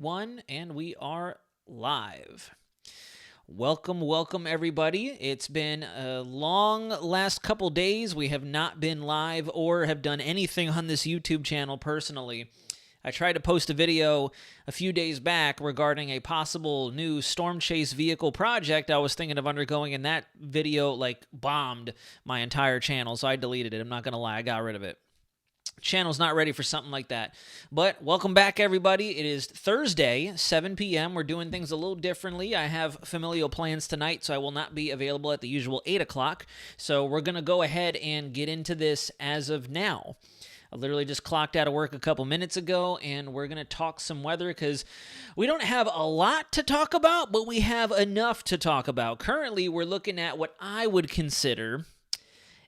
One, and we are live. Welcome, everybody. It's been a long last couple days. We have not been live or have done anything on this YouTube channel personally. I tried to post a video a few days back regarding a possible new storm chase vehicle project I was thinking of undergoing, and that video bombed my entire channel, so I deleted it. I'm not going to lie, I got rid of it. Channel's not ready for something like that. But welcome back, everybody. It is Thursday, 7 p.m. We're doing things a little differently. I have familial plans tonight, so I will not be available at the usual 8 o'clock. So we're going to go ahead and get into this as of now. I literally just clocked out of work a couple minutes ago, and we're going to talk some weather because we don't have a lot to talk about, but we have enough to talk about. Currently, we're looking at what I would consider,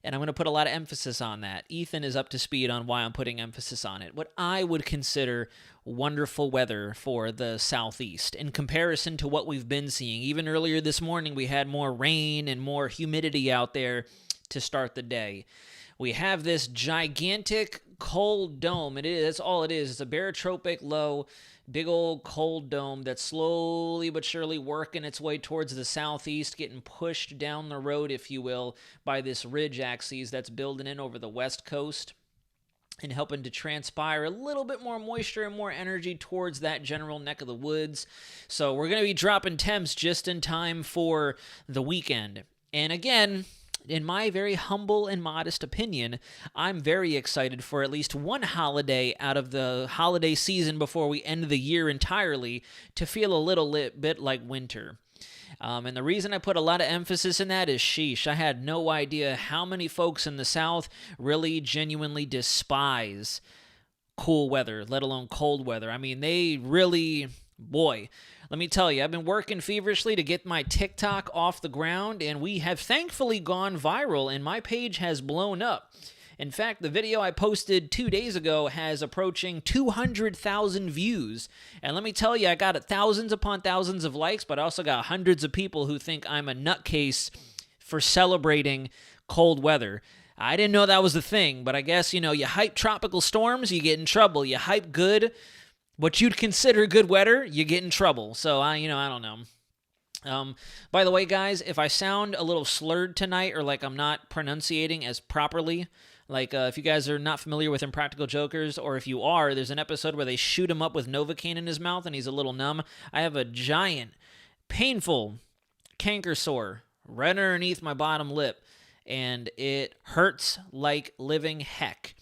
and I'm going to put a lot of emphasis on that. Ethan is up to speed on why I'm putting emphasis on it. What I would consider wonderful weather for the southeast in comparison to what we've been seeing. Even earlier this morning, we had more rain and more humidity out there to start the day. We have this gigantic cold dome. That's all it is. It's a barotropic low, big old cold dome that's slowly but surely working its way towards the southeast, getting pushed down the road, if you will, by this ridge axis that's building in over the west coast and helping to transpire a little bit more moisture and more energy towards that general neck of the woods. So we're going to be dropping temps just in time for the weekend. And again, in my very humble and modest opinion, I'm very excited for at least one holiday out of the holiday season before we end the year entirely to feel a little bit like winter. And the reason I put a lot of emphasis in that is, sheesh, I had no idea how many folks in the South really genuinely despise cool weather, let alone cold weather. I mean, they really, boy, let me tell you, I've been working feverishly to get my TikTok off the ground, and we have thankfully gone viral, and my page has blown up. In fact, the video I posted 2 days ago has approaching 200,000 views. And let me tell you, I got thousands upon thousands of likes, but I also got hundreds of people who think I'm a nutcase for celebrating cold weather. I didn't know that was the thing, but I guess, you hype tropical storms, you get in trouble. You hype what you'd consider good weather, you get in trouble. So, I don't know. By the way, guys, if I sound a little slurred tonight or like I'm not pronunciating as properly, if you guys are not familiar with Impractical Jokers, or if you are, there's an episode where they shoot him up with Novocaine in his mouth and he's a little numb. I have a giant, painful canker sore right underneath my bottom lip, and it hurts like living heck.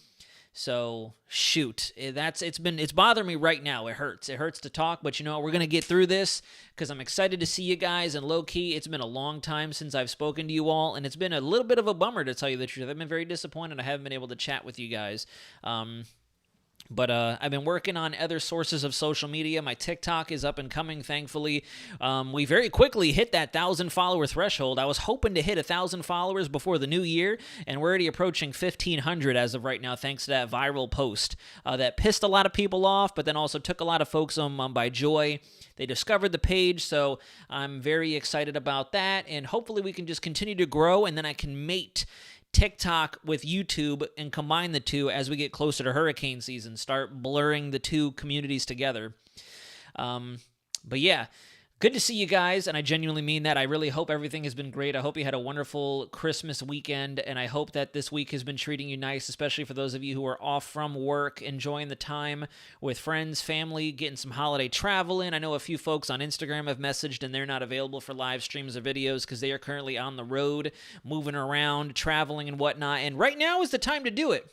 So, shoot, it's bothering me right now. It hurts to talk, but we're going to get through this because I'm excited to see you guys, and low-key, it's been a long time since I've spoken to you all, and it's been a little bit of a bummer, to tell you the truth. I've been very disappointed I haven't been able to chat with you guys. But I've been working on other sources of social media. My TikTok is up and coming, thankfully. We very quickly hit that 1,000-follower threshold. I was hoping to hit 1,000 followers before the new year, and we're already approaching 1,500 as of right now, thanks to that viral post that pissed a lot of people off, but then also took a lot of folks by joy. They discovered the page, so I'm very excited about that, and hopefully we can just continue to grow, and then I can mate TikTok with YouTube and combine the two as we get closer to hurricane season, start blurring the two communities together. But yeah, good to see you guys, and I genuinely mean that. I really hope everything has been great. I hope you had a wonderful Christmas weekend, and I hope that this week has been treating you nice, especially for those of you who are off from work, enjoying the time with friends, family, getting some holiday travel in. I know a few folks on Instagram have messaged, and they're not available for live streams or videos because they are currently on the road, moving around, traveling and whatnot, and right now is the time to do it.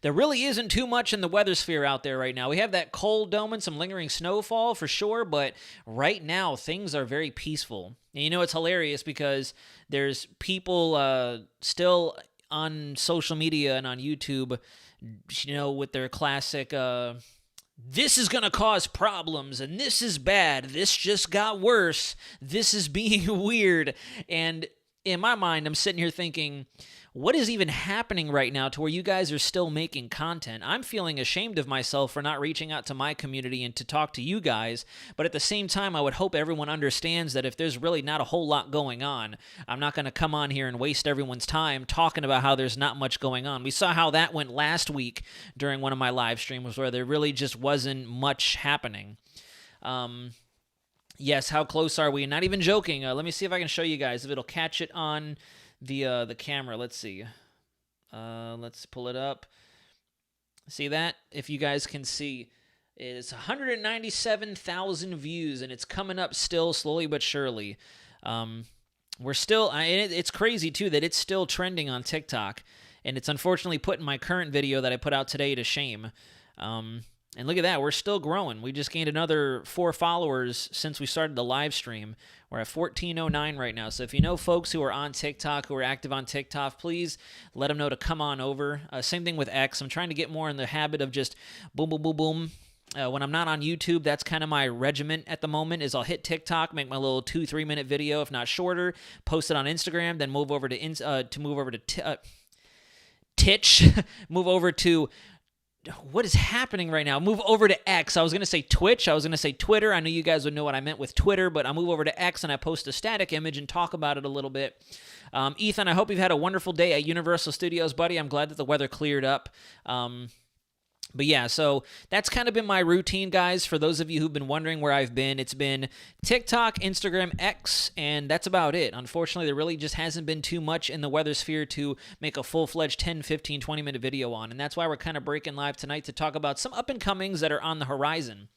There really isn't too much in the weather sphere out there right now. We have that cold dome and some lingering snowfall for sure, but right now things are very peaceful. And it's hilarious because there's people still on social media and on YouTube, with their classic, this is going to cause problems, and this is bad, this just got worse, this is being weird. And in my mind, I'm sitting here thinking, what is even happening right now to where you guys are still making content? I'm feeling ashamed of myself for not reaching out to my community and to talk to you guys, but at the same time, I would hope everyone understands that if there's really not a whole lot going on, I'm not going to come on here and waste everyone's time talking about how there's not much going on. We saw how that went last week during one of my live streams where there really just wasn't much happening. Yes, how close are we? Not even joking. Let me see if I can show you guys if it'll catch it on the camera. Let's see. Let's pull it up. See that? If you guys can see, it's 197,000 views, and it's coming up still slowly but surely. We're still, it's crazy too that it's still trending on TikTok, and it's unfortunately putting my current video that I put out today to shame. And look at that, we're still growing. We just gained another 4 followers since we started the live stream. We're at 1409 right now. So if you know folks who are on TikTok, who are active on TikTok, please let them know to come on over. Same thing with X. I'm trying to get more in the habit of just boom, boom, boom, boom. When I'm not on YouTube, that's kind of my regiment at the moment, is I'll hit TikTok, make my little 2-3 minute video, if not shorter, post it on Instagram, then move over to Titch, move over to... What is happening right now? Move over to X. I was going to say Twitch. I was going to say Twitter. I knew you guys would know what I meant with Twitter, but I move over to X and I post a static image and talk about it a little bit. Ethan, I hope you've had a wonderful day at Universal Studios, buddy. I'm glad that the weather cleared up. But yeah, so that's kind of been my routine, guys. For those of you who've been wondering where I've been, it's been TikTok, Instagram, X, and that's about it. Unfortunately, there really just hasn't been too much in the weather sphere to make a full-fledged 10, 15, 20-minute video on, and that's why we're kind of breaking live tonight to talk about some up-and-comings that are on the horizon.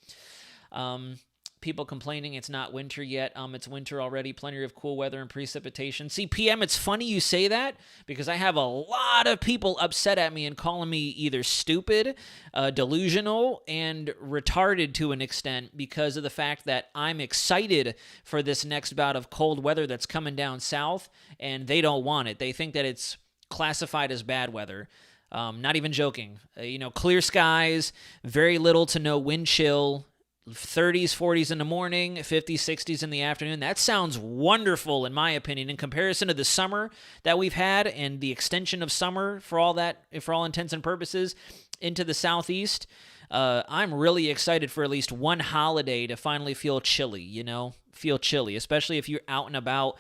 People complaining it's not winter yet. It's winter already. Plenty of cool weather and precipitation. See, PM, it's funny you say that because I have a lot of people upset at me and calling me either stupid, delusional, and retarded to an extent because of the fact that I'm excited for this next bout of cold weather that's coming down south, and they don't want it. They think that it's classified as bad weather. Not even joking. Clear skies, very little to no wind chill, 30s, 40s in the morning, 50s, 60s in the afternoon. That sounds wonderful, in my opinion, in comparison to the summer that we've had and the extension of summer for all intents and purposes into the southeast. I'm really excited for at least one holiday to finally feel chilly, especially if you're out and about.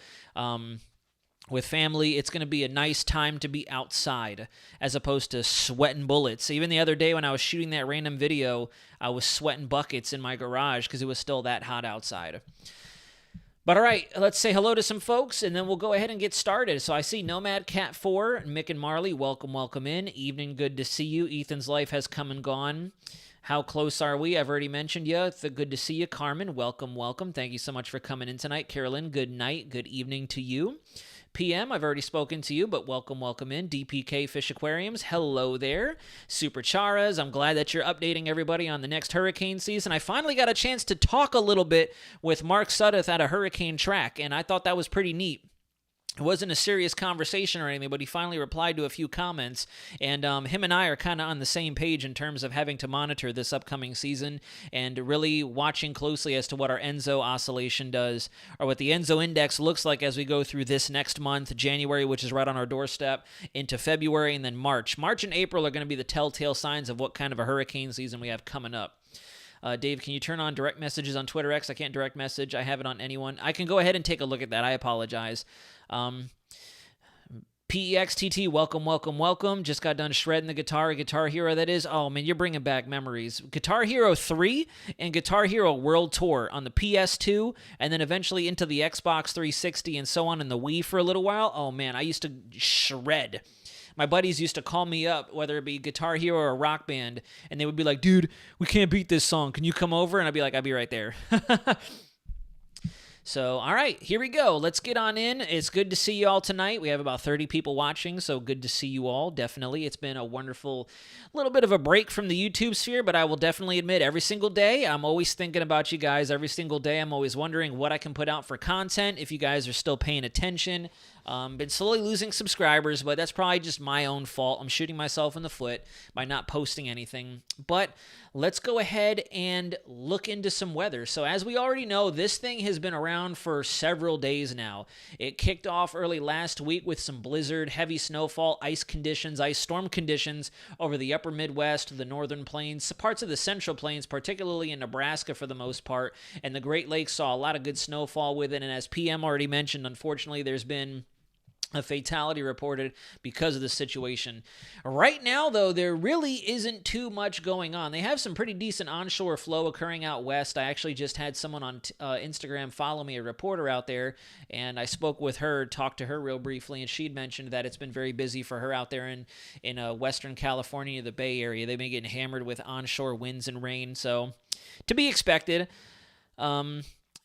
With family, it's going to be a nice time to be outside as opposed to sweating bullets. Even the other day when I was shooting that random video, I was sweating buckets in my garage because it was still that hot outside. But all right, let's say hello to some folks, and then we'll go ahead and get started. So I see Nomad Cat 4, Mick and Marley, welcome in. Evening, good to see you. Ethan's life has come and gone. How close are we? I've already mentioned you. It's good to see you. Carmen, welcome. Thank you so much for coming in tonight. Carolyn, good night, good evening to you. PM, I've already spoken to you, but welcome in. DPK Fish Aquariums, hello there. Super Charas, I'm glad that you're updating everybody on the next hurricane season. I finally got a chance to talk a little bit with Mark Suddeth at a hurricane track, and I thought that was pretty neat. It wasn't a serious conversation or anything, but he finally replied to a few comments, and him and I are kind of on the same page in terms of having to monitor this upcoming season and really watching closely as to what our Enzo oscillation does, or what the Enzo index looks like as we go through this next month, January, which is right on our doorstep, into February, and then March. March and April are going to be the telltale signs of what kind of a hurricane season we have coming up. Dave, can you turn on direct messages on Twitter X? I can't direct message. I have it on anyone. I can go ahead and take a look at that. I apologize. PEXTT, welcome. Just got done shredding the Guitar Hero, that is. Oh, man, you're bringing back memories. Guitar Hero 3 and Guitar Hero World Tour on the PS2, and then eventually into the Xbox 360 and so on, and the Wii for a little while. Oh, man, I used to shred. My buddies used to call me up, whether it be Guitar Hero or Rock Band, and they would be like, dude, we can't beat this song. Can you come over? And I'd be like, I'll be right there. So, all right, here we go. Let's get on in. It's good to see you all tonight. We have about 30 people watching, so good to see you all, definitely. It's been a wonderful little bit of a break from the YouTube sphere, but I will definitely admit every single day, I'm always thinking about you guys. Every single day, I'm always wondering what I can put out for content, if you guys are still paying attention. Been slowly losing subscribers, but that's probably just my own fault. I'm shooting myself in the foot by not posting anything. But let's go ahead and look into some weather. So as we already know, this thing has been around for several days now. It kicked off early last week with some blizzard, heavy snowfall, ice conditions, ice storm conditions over the upper Midwest, the northern plains, parts of the central plains, particularly in Nebraska for the most part, and the Great Lakes saw a lot of good snowfall with it. And as PM already mentioned, unfortunately, there's been a fatality reported because of the situation. Right now, though, there really isn't too much going on. They have some pretty decent onshore flow occurring out west. I actually just had someone on Instagram follow me, a reporter out there, and I spoke with her, talked to her real briefly, and she'd mentioned that it's been very busy for her out there in Western California, the Bay Area. They've been getting hammered with onshore winds and rain, so to be expected.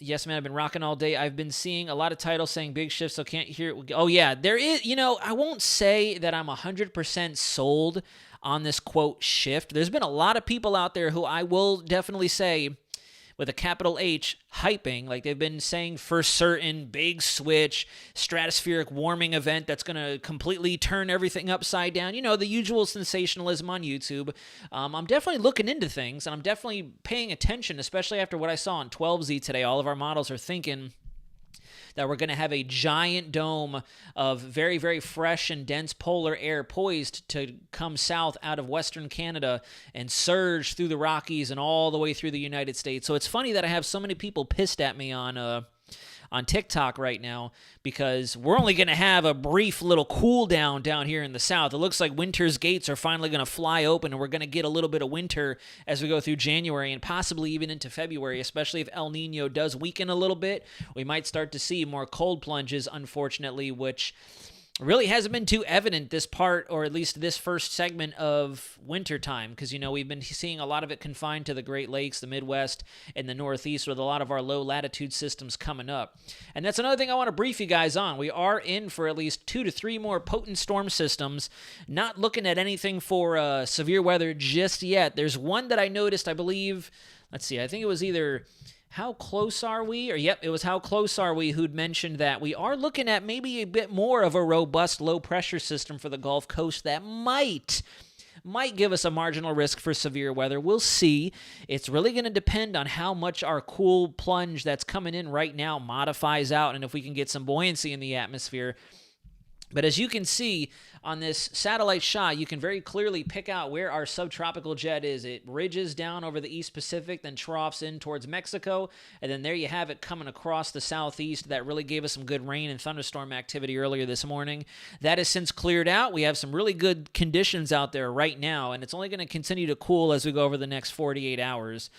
Yes, man, I've been rocking all day. I've been seeing a lot of titles saying big shift, so can't hear it. Oh, yeah, there is, I won't say that I'm 100% sold on this, quote, shift. There's been a lot of people out there who I will definitely say, with a capital H, hyping, like they've been saying for certain, big switch, stratospheric warming event that's going to completely turn everything upside down. The usual sensationalism on YouTube. I'm definitely looking into things, and I'm definitely paying attention, especially after what I saw on 12Z today. All of our models are thinking that we're going to have a giant dome of very, very fresh and dense polar air poised to come south out of Western Canada and surge through the Rockies and all the way through the United States. So it's funny that I have so many people pissed at me on TikTok right now, because we're only going to have a brief little cool down here in the south. It looks like winter's gates are finally going to fly open, and we're going to get a little bit of winter as we go through January and possibly even into February, especially if El Nino does weaken a little bit. We might start to see more cold plunges, unfortunately, which really hasn't been too evident this part, or at least this first segment of wintertime, because, we've been seeing a lot of it confined to the Great Lakes, the Midwest, and the Northeast, with a lot of our low-latitude systems coming up. And that's another thing I want to brief you guys on. We are in for at least 2 to 3 more potent storm systems, not looking at anything for severe weather just yet. There's one that I noticed, I believe, I think it was either How Close Are We? It was How Close Are We who'd mentioned that we are looking at maybe a bit more of a robust low-pressure system for the Gulf Coast that might give us a marginal risk for severe weather. We'll see. It's really going to depend on how much our cool plunge that's coming in right now modifies out, and if we can get some buoyancy in the atmosphere. But as you can see on this satellite shot, you can very clearly pick out where our subtropical jet is. It ridges down over the East Pacific, then troughs in towards Mexico, and then there you have it coming across the southeast. That really gave us some good rain and thunderstorm activity earlier this morning. That has since cleared out. We have some really good conditions out there right now, and it's only going to continue to cool as we go over the next 48 hours.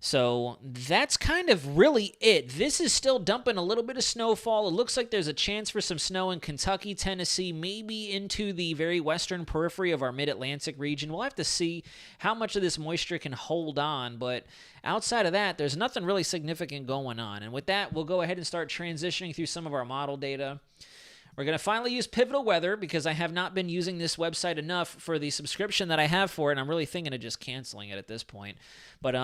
So that's kind of really it. This is still dumping a little bit of snowfall. It looks like there's a chance for some snow in Kentucky, Tennessee, maybe into the very western periphery of our mid-Atlantic region. We'll have to see how much of this moisture can hold on, but outside of that, there's nothing really significant going on. And with that, we'll go ahead and start transitioning through some of our model data. We're going to finally use Pivotal Weather, because I have not been using this website enough for the subscription that I have for it, and I'm really thinking of just canceling it at this point. But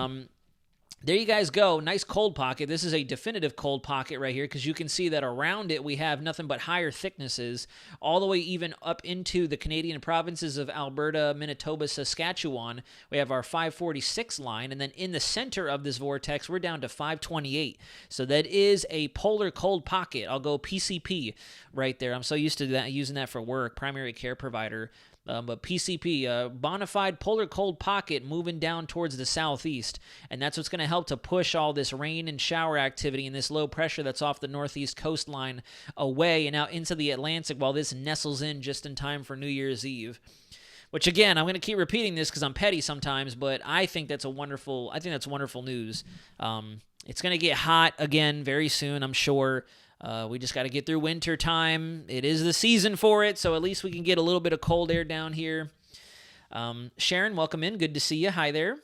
there you guys go. Nice cold pocket. This is a definitive cold pocket right here, because you can see that around it we have nothing but higher thicknesses, all the way even up into the Canadian provinces of Alberta, Manitoba, Saskatchewan. We have our 546 line, and then in the center of this vortex, we're down to 528. So that is a polar cold pocket. I'll go PCP right there. I'm so used to that, using that for work, primary care provider. But PCP, bona fide polar cold pocket moving down towards the southeast. And that's what's going to help to push all this rain and shower activity and this low pressure that's off the northeast coastline away and out into the Atlantic, while this nestles in just in time for New Year's Eve. Which, again, I'm going to keep repeating this because I'm petty sometimes, but I think that's wonderful news. It's going to get hot again very soon, I'm sure. We just got to get through winter time. It is the season for it, so at least we can get a little bit of cold air down here. Sharon, welcome in. Good to see you. Hi there.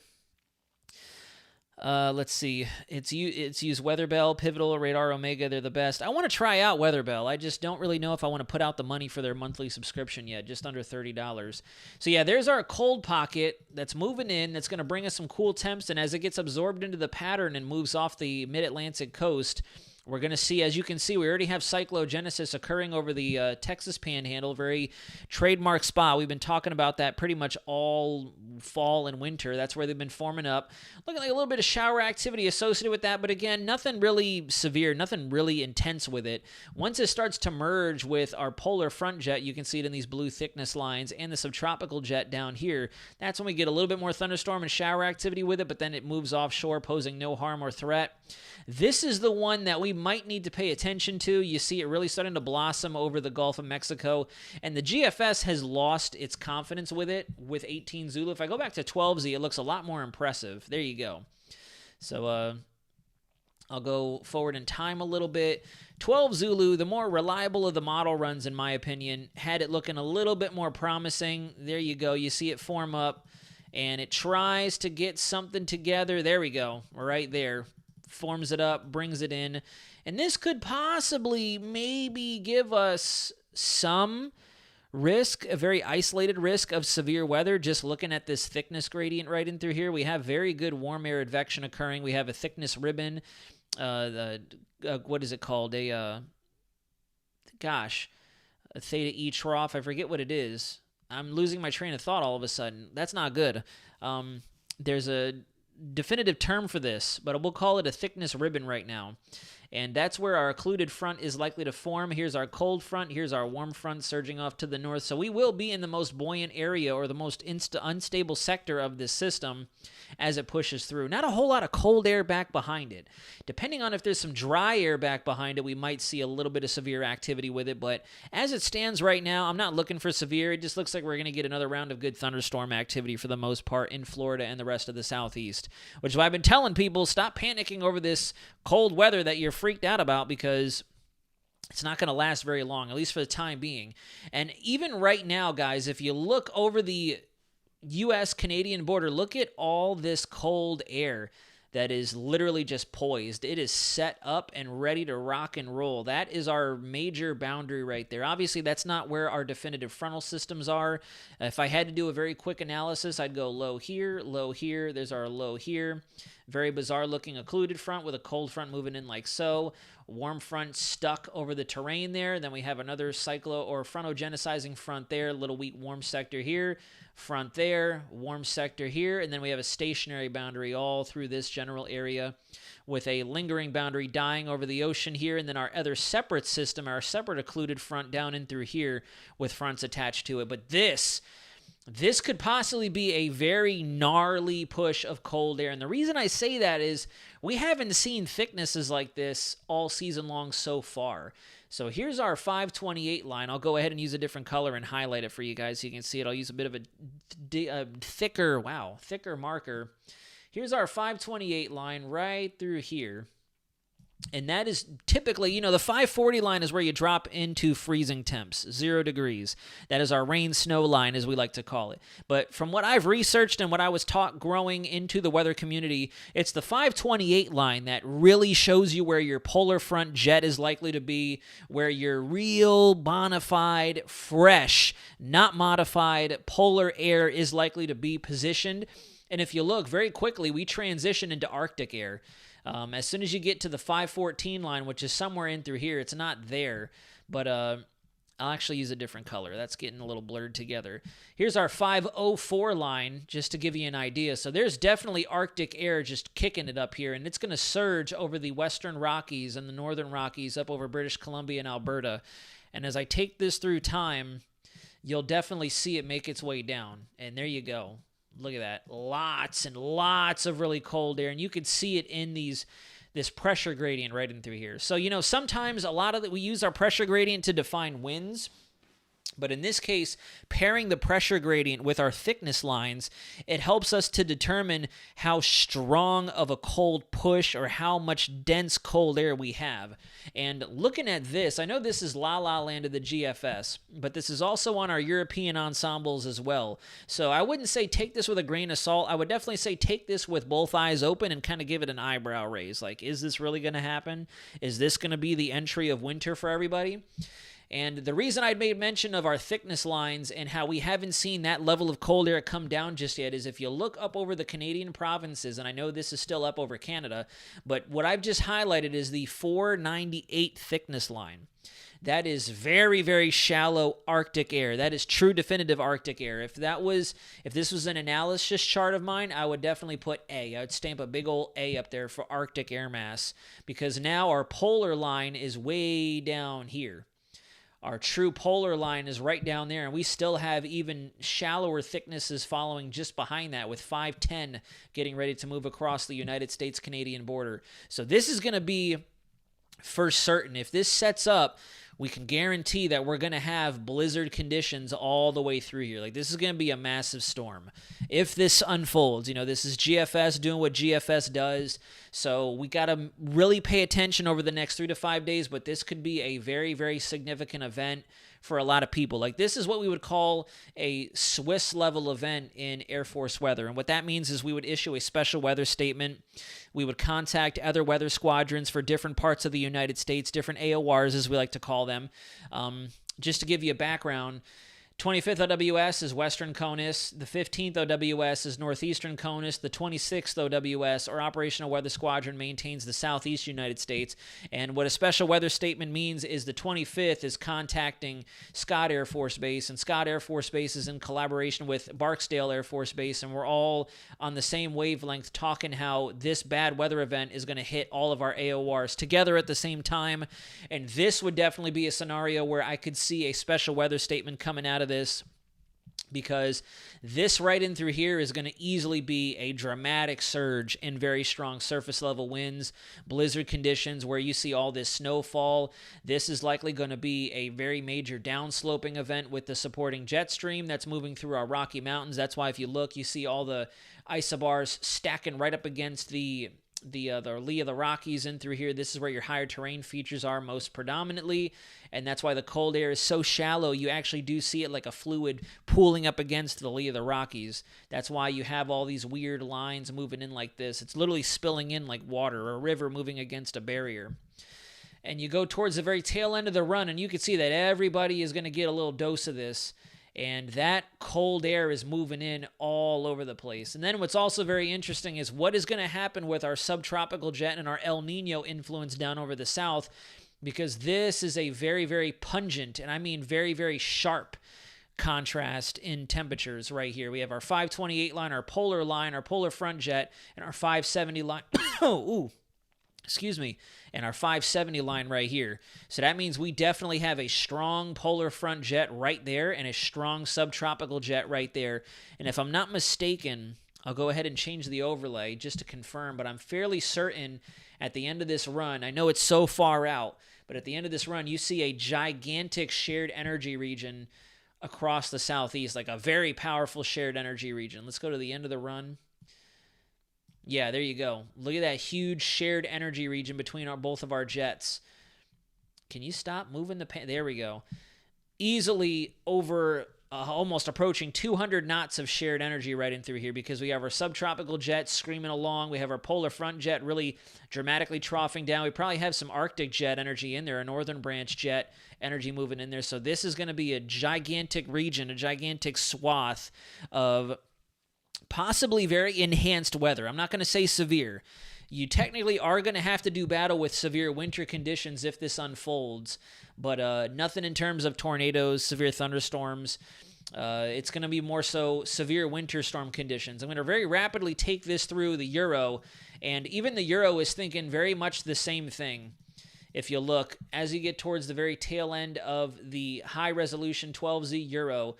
Let's see. It's used Weatherbell, Pivotal, Radar Omega. They're the best. I want to try out Weatherbell. I just don't really know if I want to put out the money for their monthly subscription yet, just under $30. So yeah, there's our cold pocket that's moving in. That's going to bring us some cool temps, and as it gets absorbed into the pattern and moves off the mid-Atlantic coast, we're going to see, as you can see, we already have cyclogenesis occurring over the Texas Panhandle, very trademark spot. We've been talking about that pretty much all fall and winter. That's where they've been forming up. Looking like a little bit of shower activity associated with that, but again, nothing really severe, nothing really intense with it. Once it starts to merge with our polar front jet, you can see it in these blue thickness lines, and the subtropical jet down here, that's when we get a little bit more thunderstorm and shower activity with it, but then it moves offshore, posing no harm or threat. This is the one that we we might need to pay attention to. You see it really starting to blossom over the Gulf of Mexico, and the GFS has lost its confidence with it with 18 Zulu. If I go back to 12Z, it looks a lot more impressive. There you go. So I'll go forward in time a little bit. 12 Zulu, the more reliable of the model runs, in my opinion, had it looking a little bit more promising. There you go. You see it form up, and it tries to get something together. There we go. Right there. Forms it up, brings it in. And this could possibly maybe give us some risk, a very isolated risk of severe weather. Just looking at this thickness gradient right in through here, we have very good warm air advection occurring. We have a thickness ribbon. What is it called? A theta E trough. I forget what it is. I'm losing my train of thought all of a sudden. That's not good. There's a definitive term for this, but we'll call it a thickness ribbon right now. And that's where our occluded front is likely to form. Here's our cold front. Here's our warm front surging off to the north. So we will be in the most buoyant area or the most unstable sector of this system as it pushes through. Not a whole lot of cold air back behind it. Depending on if there's some dry air back behind it, we might see a little bit of severe activity with it. But as it stands right now, I'm not looking for severe. It just looks like we're going to get another round of good thunderstorm activity for the most part in Florida and the rest of the southeast, which is why I've been telling people, stop panicking over this cold weather that you're freaked out about, because it's not going to last very long, at least for the time being. And even right now, guys, if you look over the U.S.-Canadian border, look at all this cold air that is literally just poised. It is set up and ready to rock and roll. That is our major boundary right there. Obviously, that's not where our definitive frontal systems are. If I had to do a very quick analysis, I'd go low here, there's our low here. Very bizarre looking occluded front with a cold front moving in like so. Warm front stuck over the terrain there. Then we have another cyclo or frontogenicizing front there, little weak warm sector here, front there, warm sector here, and then we have a stationary boundary all through this general area with a lingering boundary dying over the ocean here, and then our other separate system, our separate occluded front down in through here with fronts attached to it. But this could possibly be a very gnarly push of cold air. And the reason I say that is we haven't seen thicknesses like this all season long so far. So here's our 528 line. I'll go ahead and use a different color and highlight it for you guys so you can see it. I'll use a bit of a thicker marker. Here's our 528 line right through here. And that is typically, the 540 line is where you drop into freezing temps, 0 degrees. That is our rain-snow line, as we like to call it. But from what I've researched and what I was taught growing into the weather community, it's the 528 line that really shows you where your polar front jet is likely to be, where your real bona fide, fresh, not modified polar air is likely to be positioned. And if you look very quickly, we transition into Arctic air. As soon as you get to the 514 line, which is somewhere in through here, it's not there, but I'll actually use a different color. That's getting a little blurred together. Here's our 504 line, just to give you an idea. So there's definitely Arctic air just kicking it up here, and it's going to surge over the western Rockies and the northern Rockies up over British Columbia and Alberta. And as I take this through time, you'll definitely see it make its way down. And there you go. Look at that. Lots and lots of really cold air. And you can see it in this pressure gradient right in through here. So, sometimes a lot of we use our pressure gradient to define winds. But in this case, pairing the pressure gradient with our thickness lines, it helps us to determine how strong of a cold push or how much dense cold air we have. And looking at this, I know this is La La Land of the GFS, but this is also on our European ensembles as well. So I wouldn't say take this with a grain of salt. I would definitely say take this with both eyes open and kind of give it an eyebrow raise. Like, is this really going to happen? Is this going to be the entry of winter for everybody? And the reason I made mention of our thickness lines and how we haven't seen that level of cold air come down just yet is if you look up over the Canadian provinces, and I know this is still up over Canada, but what I've just highlighted is the 498 thickness line. That is very, very shallow Arctic air. That is true definitive Arctic air. If this was an analysis chart of mine, I would definitely put A. I would stamp a big old A up there for Arctic air mass, because now our polar line is way down here. Our true polar line is right down there, and we still have even shallower thicknesses following just behind that, with 510 getting ready to move across the United States-Canadian border. So this is going to be for certain, if this sets up, we can guarantee that we're going to have blizzard conditions all the way through here. Like, this is going to be a massive storm. If this unfolds, this is GFS doing what GFS does. So we got to really pay attention over the next 3 to 5 days, but this could be a very, very significant event for a lot of people. Like, this is what we would call a Swiss level event in Air Force weather. And what that means is we would issue a special weather statement. We would contact other weather squadrons for different parts of the United States, different AORs as we like to call them. Just to give you a background, 25th OWS is Western CONUS. The 15th OWS is Northeastern CONUS. The 26th OWS, or Operational Weather Squadron, maintains the Southeast United States. And what a special weather statement means is the 25th is contacting Scott Air Force Base, and Scott Air Force Base is in collaboration with Barksdale Air Force Base, and we're all on the same wavelength talking how this bad weather event is going to hit all of our AORs together at the same time. And this would definitely be a scenario where I could see a special weather statement coming out of this, because this right in through here is going to easily be a dramatic surge in very strong surface level winds, blizzard conditions where you see all this snowfall. This is likely going to be a very major downsloping event with the supporting jet stream that's moving through our Rocky Mountains. That's why if you look, you see all the isobars stacking right up against the lee of the Rockies in through here. This is where your higher terrain features are most predominantly, and that's why the cold air is so shallow. You actually do see it like a fluid pooling up against the lee of the Rockies. That's why you have all these weird lines moving in like this. It's literally spilling in like water, or a river moving against a barrier. And you go towards the very tail end of the run, and you can see that everybody is going to get a little dose of this. And that cold air is moving in all over the place. And then what's also very interesting is what is going to happen with our subtropical jet and our El Nino influence down over the south, because this is a very, very pungent, and I mean very, very sharp contrast in temperatures right here. We have our 528 line, our polar front jet, and our 570 line. And our 570 line right here. So that means we definitely have a strong polar front jet right there and a strong subtropical jet right there. And if I'm not mistaken, I'll go ahead and change the overlay just to confirm, but I'm fairly certain at the end of this run, I know it's so far out, but at the end of this run, you see a gigantic shared energy region across the southeast, like a very powerful shared energy region. Let's go to the end of the run. Yeah, there you go. Look at that huge shared energy region between both of our jets. Can you stop moving the pan? There we go. Easily over almost approaching 200 knots of shared energy right in through here, because we have our subtropical jet screaming along. We have our polar front jet really dramatically troughing down. We probably have some Arctic jet energy in there, a northern branch jet energy moving in there. So this is going to be a gigantic region, a gigantic swath of possibly very enhanced weather. I'm not going to say severe. You technically are going to have to do battle with severe winter conditions if this unfolds, but nothing in terms of tornadoes, severe thunderstorms. It's going to be more so severe winter storm conditions. I'm going to very rapidly take this through the Euro, and even the Euro is thinking very much the same thing. If you look, as you get towards the very tail end of the high-resolution 12Z Euro,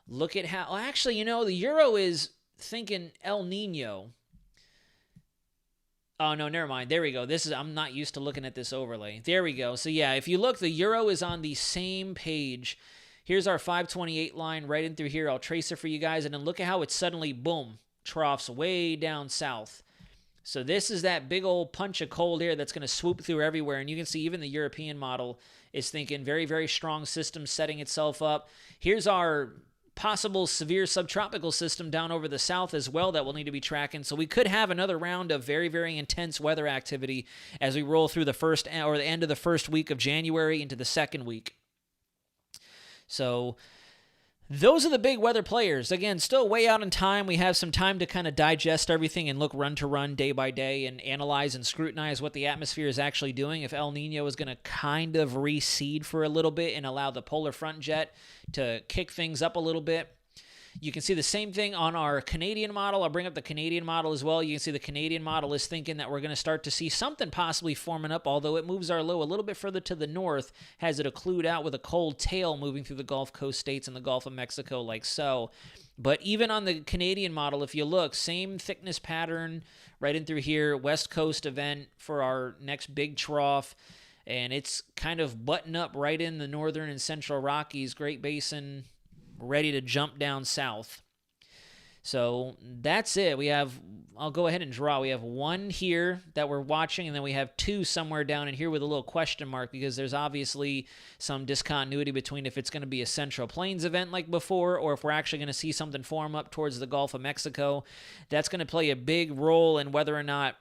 look at how... Actually, the Euro is thinking El Nino. Oh, no, never mind. There we go. I'm not used to looking at this overlay. There we go. So, yeah, if you look, the Euro is on the same page. Here's our 528 line right in through here. I'll trace it for you guys, and then look at how it suddenly, boom, troughs way down south. So this is that big old punch of cold air that's going to swoop through everywhere, and you can see even the European model is thinking very, very strong system setting itself up. Here's our possible severe subtropical system down over the south as well that we'll need to be tracking. So we could have another round of very, very intense weather activity as we roll through the first or the end of the first week of January into the second week. So those are the big weather players. Again, still way out in time. We have some time to kind of digest everything and look run to run, day by day, and analyze and scrutinize what the atmosphere is actually doing. If El Nino is going to kind of recede for a little bit and allow the polar front jet to kick things up a little bit. You can see the same thing on our Canadian model. I'll bring up the Canadian model as well. You can see the Canadian model is thinking that we're going to start to see something possibly forming up, although it moves our low a little bit further to the north, has it occlude out with a cold tail moving through the Gulf Coast states and the Gulf of Mexico like so. But even on the Canadian model, if you look, same thickness pattern right in through here, West Coast event for our next big trough. and it's kind of button up right in the northern and central Rockies, Great Basin, ready to jump down south. So that's it. I'll go ahead and draw. We have one here that we're watching, and then we have two somewhere down in here with a little question mark because there's obviously some discontinuity between if it's going to be a Central Plains event like before or if we're actually going to see something form up towards the Gulf of Mexico. That's going to play a big role in whether or not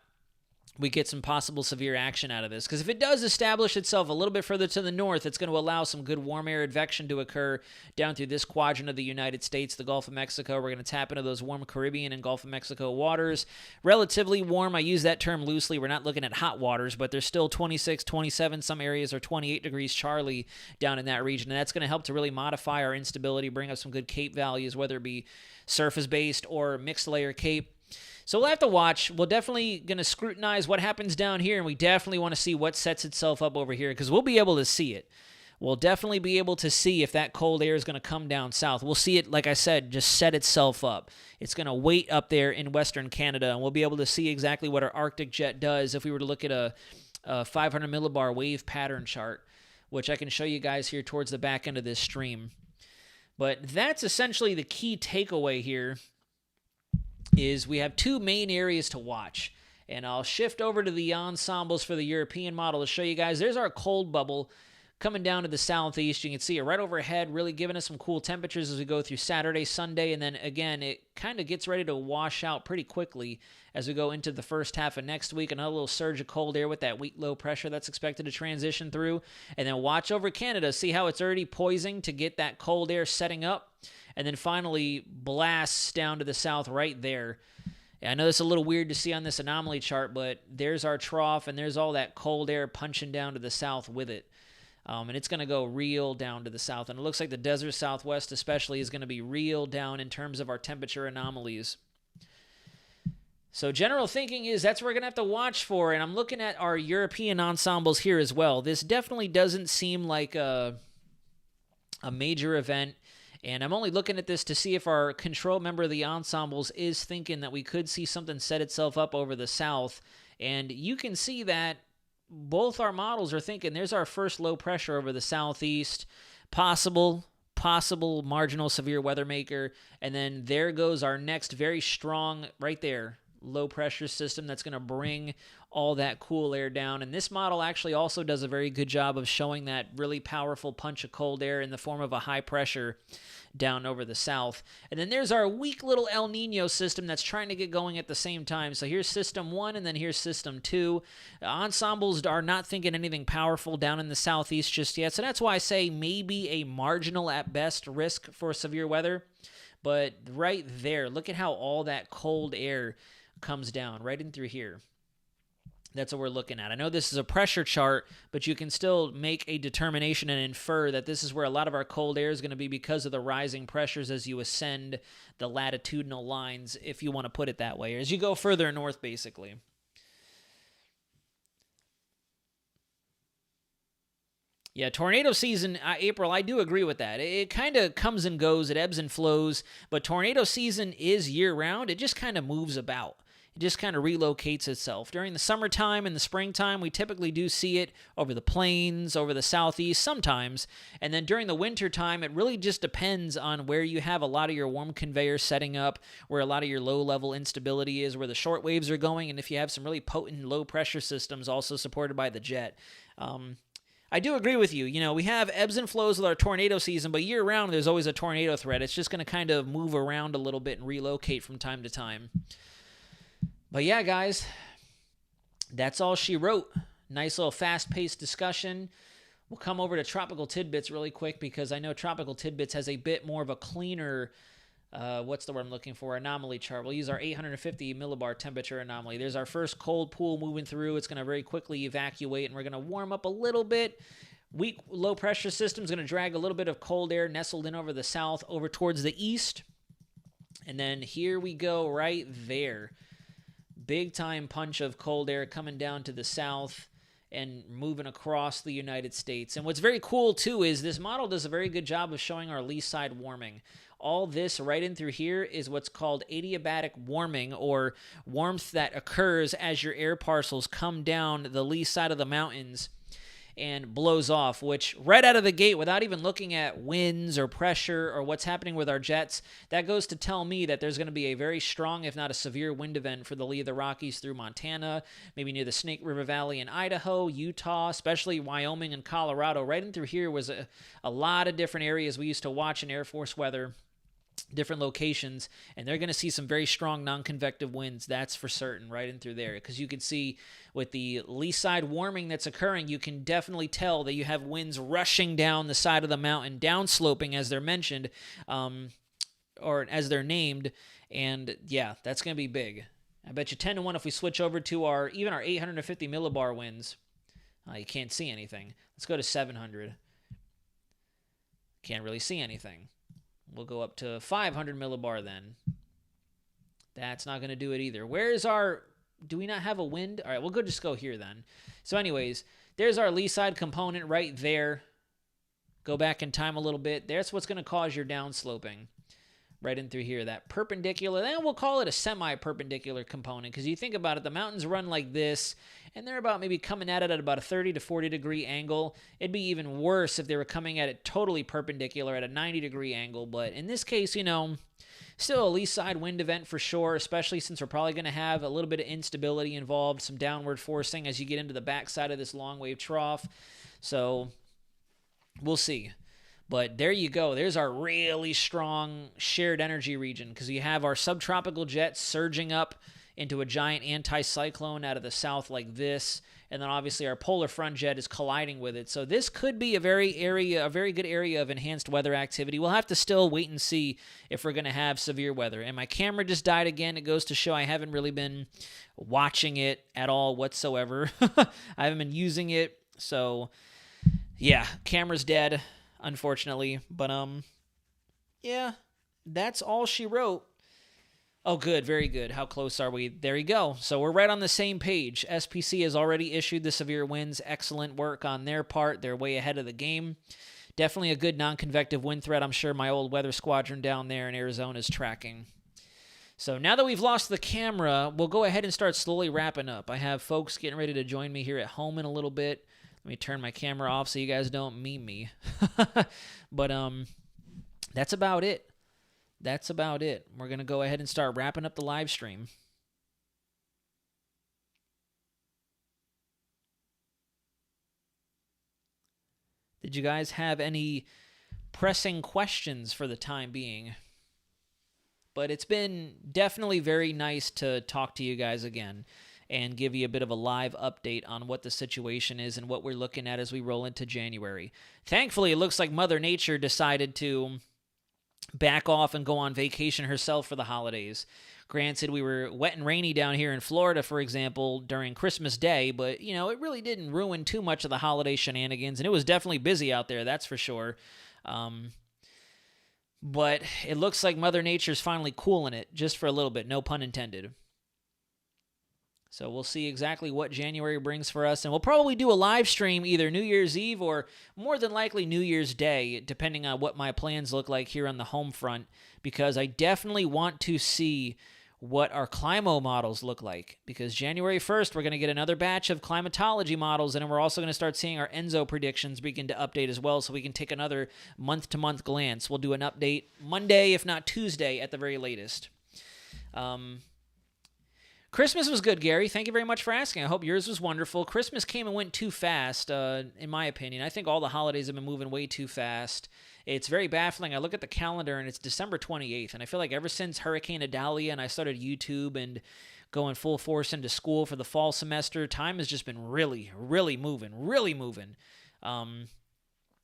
we get some possible severe action out of this. Because if it does establish itself a little bit further to the north, it's going to allow some good warm air advection to occur down through this quadrant of the United States, the Gulf of Mexico. We're going to tap into those warm Caribbean and Gulf of Mexico waters. Relatively warm. I use that term loosely. We're not looking at hot waters, but there's still 26, 27, some areas are 28 degrees Charlie down in that region. And that's going to help to really modify our instability, bring up some good Cape values, whether it be surface-based or mixed layer Cape. So we'll have to watch. We're definitely going to scrutinize what happens down here, and we definitely want to see what sets itself up over here because we'll be able to see it. We'll definitely be able to see if that cold air is going to come down south. We'll see it, like I said, just set itself up. It's going to wait up there in Western Canada, and we'll be able to see exactly what our Arctic jet does if we were to look at a 500 millibar wave pattern chart, which I can show you guys here towards the back end of this stream. But that's essentially the key takeaway here. Is we have two main areas to watch. And I'll shift over to the ensembles for the European model to show you guys. There's our cold bubble coming down to the southeast. You can see it right overhead, really giving us some cool temperatures as we go through Saturday, Sunday. And then, again, it kind of gets ready to wash out pretty quickly as we go into the first half of next week. Another little surge of cold air with that weak low pressure that's expected to transition through. And then watch over Canada. See how it's already poising to get that cold air setting up. And then finally blasts down to the south right there. I know it's a little weird to see on this anomaly chart, but there's our trough, and there's all that cold air punching down to the south with it. And it's going to go real down to the south. And it looks like the desert southwest especially is going to be real down in terms of our temperature anomalies. So general thinking is that's what we're going to have to watch for. And I'm looking at our European ensembles here as well. This definitely doesn't seem like a major event. And I'm only looking at this to see if our control member of the ensembles is thinking that we could see something set itself up over the south. And you can see that both our models are thinking there's our first low pressure over the southeast, possible marginal severe weather maker. And then there goes our next very strong, right there, low pressure system that's going to bring all that cool air down. And this model actually also does a very good job of showing that really powerful punch of cold air in the form of a high pressure down over the south. And then there's our weak little El Nino system that's trying to get going at the same time. So here's system 1 and then here's system 2. Ensembles are not thinking anything powerful down in the southeast just yet. So that's why I say maybe a marginal at best risk for severe weather. But right there, look at how all that cold air comes down right in through here. That's what we're looking at. I know this is a pressure chart, but you can still make a determination and infer that this is where a lot of our cold air is going to be because of the rising pressures as you ascend the latitudinal lines, if you want to put it that way, or as you go further north, basically. Yeah, tornado season, April, I do agree with that. It kind of comes and goes, it ebbs and flows, but tornado season is year-round. It just kind of moves about. It just kind of relocates itself. During the summertime and the springtime, we typically do see it over the plains, over the southeast sometimes. And then during the wintertime, it really just depends on where you have a lot of your warm conveyor setting up, where a lot of your low-level instability is, where the short waves are going, and if you have some really potent low-pressure systems also supported by the jet. I do agree with you. You know, we have ebbs and flows with our tornado season, but year-round there's always a tornado threat. It's just going to kind of move around a little bit and relocate from time to time. But yeah, guys, that's all she wrote. Nice little fast-paced discussion. We'll come over to Tropical Tidbits really quick because I know Tropical Tidbits has a bit more of a cleaner, what's the word I'm looking for, anomaly chart. We'll use our 850 millibar temperature anomaly. There's our first cold pool moving through. It's going to very quickly evacuate, and we're going to warm up a little bit. Weak low-pressure system is going to drag a little bit of cold air nestled in over the south, over towards the east. And then here we go right there. Big time punch of cold air coming down to the south and moving across the United States. And what's very cool too is this model does a very good job of showing our lee side warming. All this right in through here is what's called adiabatic warming, or warmth that occurs as your air parcels come down the lee side of the mountains. and blows off, which right out of the gate, without even looking at winds or pressure or what's happening with our jets, that goes to tell me that there's going to be a very strong, if not a severe wind event for the Lee of the Rockies through Montana, maybe near the Snake River Valley in Idaho, Utah, especially Wyoming and Colorado. Right in through here was a lot of different areas we used to watch in Air Force weather, different locations, and they're going to see some very strong non-convective winds, that's for certain, right in through there, because you can see with the lee side warming that's occurring, you can definitely tell that you have winds rushing down the side of the mountain, downsloping as they're mentioned, or as they're named, and yeah, that's going to be big. I bet you 10 to 1 if we switch over to even our 850 millibar winds. You can't see anything. Let's go to 700. Can't really see anything. We'll go up to 500 millibar then. That's not going to do it either. Where's our... Do we not have a wind? All right, we'll just go here then. So anyways, there's our lee side component right there. Go back in time a little bit. That's what's going to cause your downsloping. Right in through here. That perpendicular, then we'll call it a semi-perpendicular component, because you think about it, the mountains run like this, and they're about maybe coming at it at about a 30 to 40 degree angle. It'd be even worse if they were coming at it totally perpendicular at a 90 degree angle, but in this case, still a lee side wind event for sure, especially since we're probably going to have a little bit of instability involved, some downward forcing as you get into the backside of this long wave trough. So we'll see. But there you go. There's our really strong shared energy region, because you have our subtropical jets surging up into a giant anticyclone out of the south like this, and then obviously our polar front jet is colliding with it. So this could be a very good area of enhanced weather activity. We'll have to still wait and see if we're going to have severe weather. And my camera just died again. It goes to show I haven't really been watching it at all whatsoever. I haven't been using it. So yeah, camera's dead, unfortunately. But yeah, that's all she wrote. Oh, good. Very good. How close are we? There you go. So we're right on the same page. SPC has already issued the severe winds. Excellent work on their part. They're way ahead of the game. Definitely a good non-convective wind threat. I'm sure my old weather squadron down there in Arizona is tracking. So now that we've lost the camera, we'll go ahead and start slowly wrapping up. I have folks getting ready to join me here at home in a little bit. Let me turn my camera off so you guys don't meme me. But that's about it. That's about it. We're going to go ahead and start wrapping up the live stream. Did you guys have any pressing questions for the time being? But it's been definitely very nice to talk to you guys again and give you a bit of a live update on what the situation is and what we're looking at as we roll into January. Thankfully, it looks like Mother Nature decided to back off and go on vacation herself for the holidays. Granted, we were wet and rainy down here in Florida, for example, during Christmas Day, but, it really didn't ruin too much of the holiday shenanigans, and it was definitely busy out there, that's for sure. But it looks like Mother Nature's finally cooling it, just for a little bit, no pun intended. So we'll see exactly what January brings for us, and we'll probably do a live stream either New Year's Eve or more than likely New Year's Day, depending on what my plans look like here on the home front, because I definitely want to see what our Climo models look like, because January 1st, we're going to get another batch of climatology models, and then we're also going to start seeing our ENSO predictions begin to update as well, so we can take another month-to-month glance. We'll do an update Monday, if not Tuesday, at the very latest. Christmas was good, Gary. Thank you very much for asking. I hope yours was wonderful. Christmas came and went too fast, in my opinion. I think all the holidays have been moving way too fast. It's very baffling. I look at the calendar, and it's December 28th, and I feel like ever since Hurricane Idalia and I started YouTube and going full force into school for the fall semester, time has just been really, really moving. And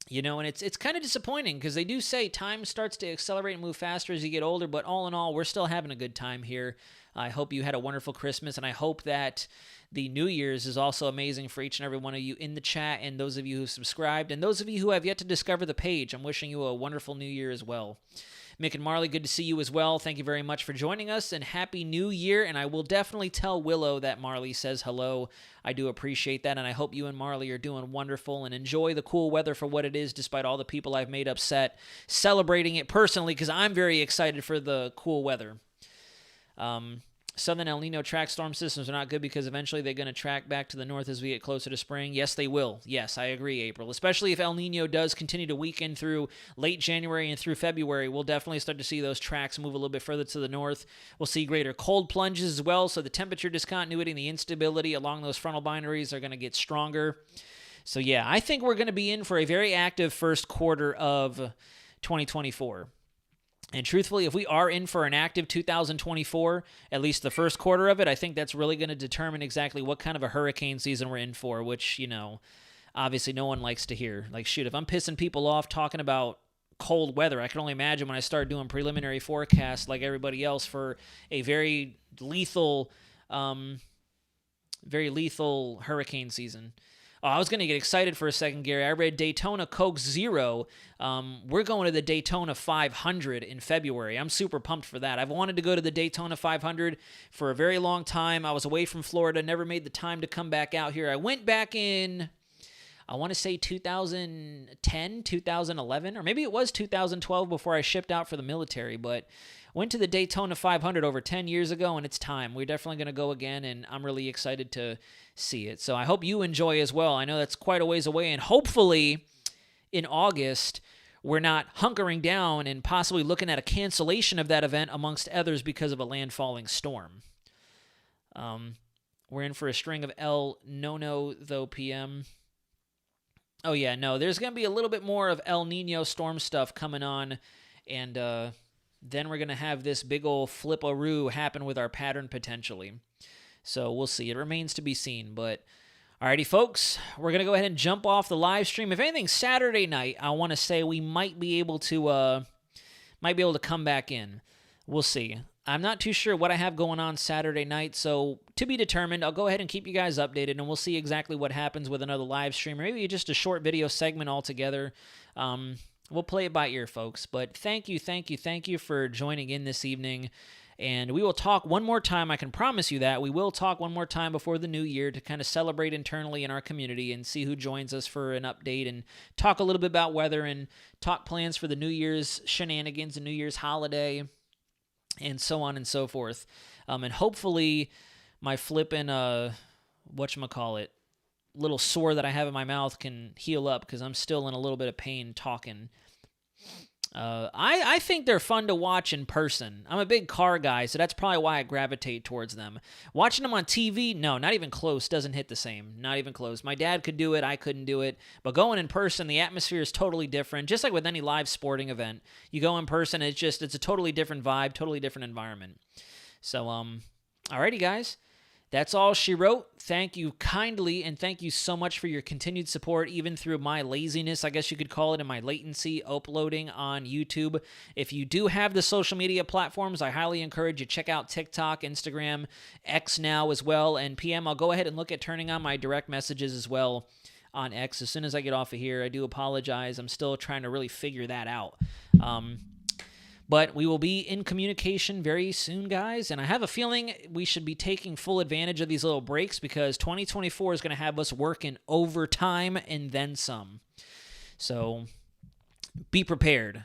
it's kind of disappointing because they do say time starts to accelerate and move faster as you get older, but all in all, we're still having a good time here. I hope you had a wonderful Christmas, and I hope that the New Year's is also amazing for each and every one of you in the chat, and those of you who subscribed, and those of you who have yet to discover the page. I'm wishing you a wonderful New Year as well. Mick and Marley, good to see you as well. Thank you very much for joining us, and Happy New Year, and I will definitely tell Willow that Marley says hello. I do appreciate that, and I hope you and Marley are doing wonderful and enjoy the cool weather for what it is, despite all the people I've made upset, celebrating it personally, because I'm very excited for the cool weather. Southern El Nino track storm systems are not good because eventually they're going to track back to the north as we get closer to spring. Yes, they will. Yes, I agree, April. Especially if El Nino does continue to weaken through late January and through February, we'll definitely start to see those tracks move a little bit further to the north. We'll see greater cold plunges as well, so the temperature discontinuity and the instability along those frontal binaries are going to get stronger. So yeah, I think we're going to be in for a very active first quarter of 2024. And truthfully, if we are in for an active 2024, at least the first quarter of it, I think that's really going to determine exactly what kind of a hurricane season we're in for, which, obviously no one likes to hear. Like, shoot, if I'm pissing people off talking about cold weather, I can only imagine when I start doing preliminary forecasts like everybody else for a very lethal hurricane season. Oh, I was going to get excited for a second, Gary. I read Daytona Coke Zero. We're going to the Daytona 500 in February. I'm super pumped for that. I've wanted to go to the Daytona 500 for a very long time. I was away from Florida, never made the time to come back out here. I went back in, I want to say 2010, 2011, or maybe it was 2012 before I shipped out for the military, but went to the Daytona 500 over 10 years ago, and it's time. We're definitely going to go again, and I'm really excited to see it. So I hope you enjoy as well. I know that's quite a ways away, and hopefully in August, we're not hunkering down and possibly looking at a cancellation of that event amongst others because of a landfalling storm. We're in for a string of El Nono, though, PM. Oh, yeah, no, there's going to be a little bit more of El Nino storm stuff coming on, and then we're going to have this big old flip-a-roo happen with our pattern potentially. So we'll see. It remains to be seen. But alrighty, folks, we're going to go ahead and jump off the live stream. If anything, Saturday night, I want to say we might be able to come back in. We'll see. I'm not too sure what I have going on Saturday night, so to be determined. I'll go ahead and keep you guys updated, and we'll see exactly what happens with another live stream, or maybe just a short video segment altogether. We'll play it by ear, folks. But thank you for joining in this evening. And we will talk one more time. I can promise you that. We will talk one more time before the new year to kind of celebrate internally in our community and see who joins us for an update and talk a little bit about weather and talk plans for the New Year's shenanigans and New Year's holiday and so on and so forth. And hopefully my flippin', whatchamacallit, little sore that I have in my mouth can heal up because I'm still in a little bit of pain talking. I think they're fun to watch in person. I'm a big car guy, so that's probably why I gravitate towards them. Watching them on TV, no, not even close, doesn't hit the same. Not even close. My dad could do it, I couldn't do it. But going in person, the atmosphere is totally different. Just like with any live sporting event. You go in person, it's a totally different vibe, totally different environment. So, alrighty, guys. That's all she wrote. Thank you kindly, and thank you so much for your continued support, even through my laziness, I guess you could call it, and my latency uploading on YouTube. If you do have the social media platforms, I highly encourage you to check out TikTok, Instagram, X now as well, and PM, I'll go ahead and look at turning on my direct messages as well on X as soon as I get off of here. I do apologize. I'm still trying to really figure that out. But we will be in communication very soon, guys. And I have a feeling we should be taking full advantage of these little breaks because 2024 is going to have us working overtime and then some. So be prepared.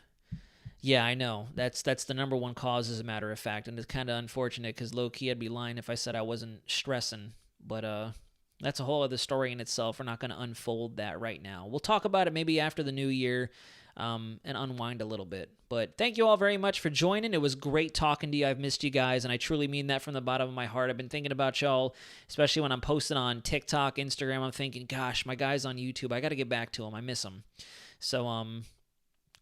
Yeah, I know. That's the number one cause, as a matter of fact. And it's kind of unfortunate because low-key I'd be lying if I said I wasn't stressing. But that's a whole other story in itself. We're not going to unfold that right now. We'll talk about it maybe after the new year. And unwind a little bit. But thank you all very much for joining. It was great talking to you. I've missed you guys, and I truly mean that from the bottom of my heart. I've been thinking about y'all, especially when I'm posting on TikTok, Instagram. I'm thinking, gosh, my guys on YouTube, I got to get back to them. I miss them. So,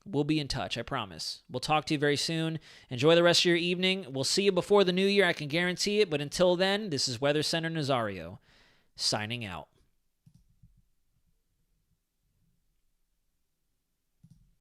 we'll be in touch, I promise. We'll talk to you very soon. Enjoy the rest of your evening. We'll see you before the new year, I can guarantee it. But until then, this is Weather Center Nazario, signing out.